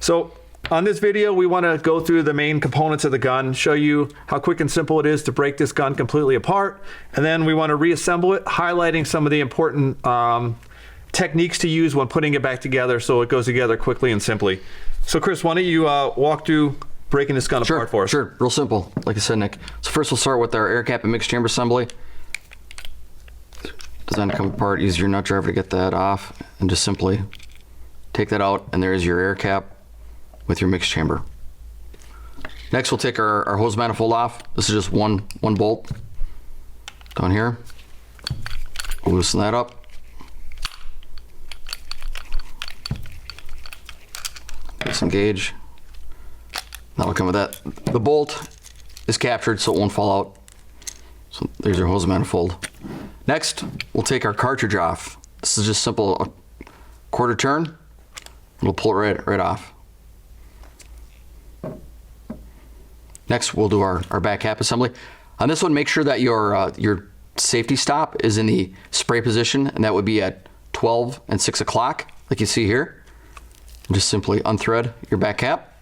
So on this video, we want to go through the main components of the gun, show you how quick and simple it is to break this gun completely apart, and then we want to reassemble it, highlighting some of the important techniques to use when putting it back together so it goes together quickly and simply. So Chris, why don't you walk through breaking this gun apart for us? Sure, real simple, like I said, Nick. So first we'll start with our air cap and mixed chamber assembly. Doesn't come apart, use your nut driver to get that off, and just simply take that out, and there's your air cap with your mixed chamber. Next we'll take our hose manifold off. This is just one bolt down here. We'll loosen that up. Disengage. That'll come with that. The bolt is captured so it won't fall out. So there's your hose manifold. Next, we'll take our cartridge off. This is just simple, a quarter turn. We'll pull it right off. Next, we'll do our back cap assembly. On this one, make sure that your safety stop is in the spray position, and that would be at 12 and 6 o'clock, like you see here. And just simply unthread your back cap.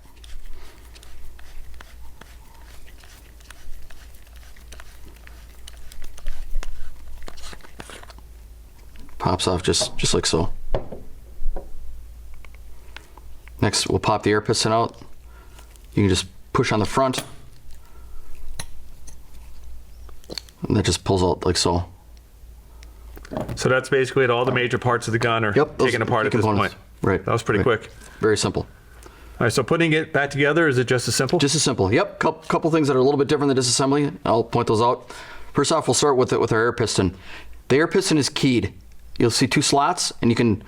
Pops off just like so. Next, we'll pop the air piston out. You can just push on the front, and that just pulls out like so. So that's basically it. All the major parts of the gun are taken apart at this point. Right. That was pretty quick. Very simple. All right, so putting it back together, is it just as simple? Just as simple, yep. Couple things that are a little bit different than disassembly. I'll point those out. First off, we'll start with our air piston. The air piston is keyed. You'll see 2 slots, and you can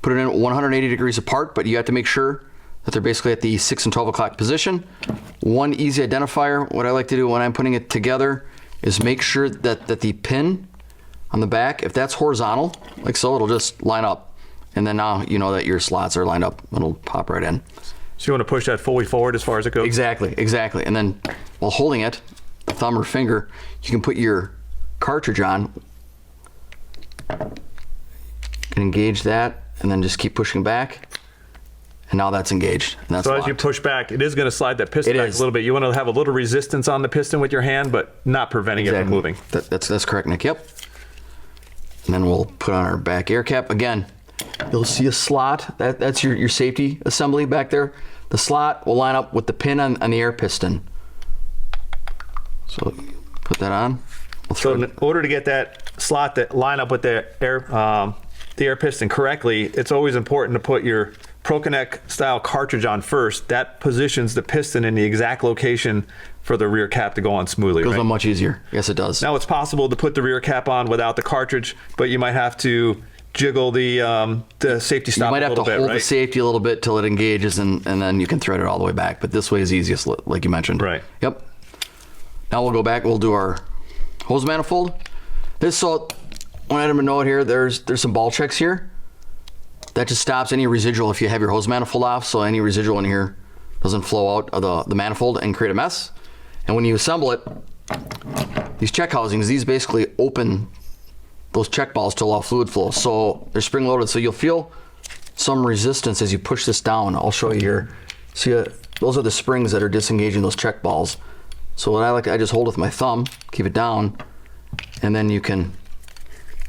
put it in 180 degrees apart, but you have to make sure that they're basically at the 6 and 12 o'clock position. One easy identifier, what I like to do when I'm putting it together is make sure that the pin on the back, if that's horizontal, like so, it'll just line up. And then now you know that your slots are lined up. It'll pop right in. So you want to push that fully forward as far as it goes? Exactly. And then while holding it, thumb or finger, you can put your cartridge on. You can engage that, and then just keep pushing back. And now that's engaged. And that's so locked. as you push back, it is going to slide that piston back a little bit. You want to have a little resistance on the piston with your hand, but not preventing it from moving. That's correct, Nick. Yep. And then we'll put on our back air cap. Again, you'll see a slot. That's your safety assembly back there. The slot will line up with the pin on the air piston. So put that on. So in order to get that slot that line up with the air piston correctly, it's always important to put your ProConnect style cartridge on first. That positions the piston in the exact location for the rear cap to go on smoothly. Goes on much easier. Yes, it does. Now it's possible to put the rear cap on without the cartridge, but you might have to jiggle the safety stop a little bit, right? You might have to hold the safety a little bit till it engages, and then you can thread it all the way back. But this way is easiest, like you mentioned. Right. Yep. Now we'll go back. We'll do our hose manifold. So one item to note here, there's some ball checks here. That just stops any residual if you have your hose manifold off, so any residual in here doesn't flow out of the manifold and create a mess. And when you assemble it, these check housings, these basically open those check balls to allow fluid flow. So they're spring loaded, so you'll feel some resistance as you push this down. I'll show you here. See, those are the springs that are disengaging those check balls. So what I just hold with my thumb, keep it down, and then you can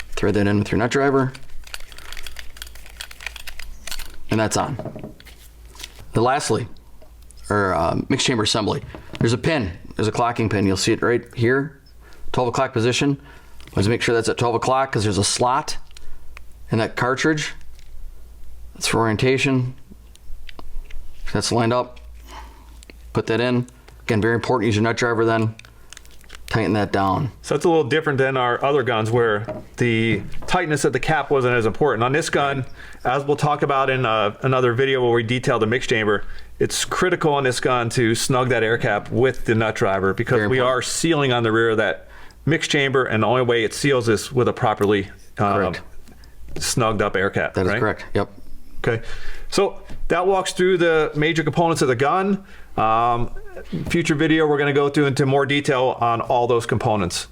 thread that in with your nut driver. And that's on. Then lastly, our mixed chamber assembly. There's a pin, there's a clocking pin. You'll see it right here, 12 o'clock position. Let's make sure that's at 12 o'clock because there's a slot in that cartridge. That's for orientation. That's lined up. Put that in. Again, very important, use your nut driver then. Tighten that down. So it's a little different than our other guns where the tightness of the cap wasn't as important. On this gun, as we'll talk about in another video where we detail the mixed chamber, it's critical on this gun to snug that air cap with the nut driver because we are sealing on the rear of that mixed chamber, and the only way it seals is with a properly snugged up air cap. That is correct, yep. Okay, so that walks through the major components of the gun. Future video, we're going to go into more detail on all those components.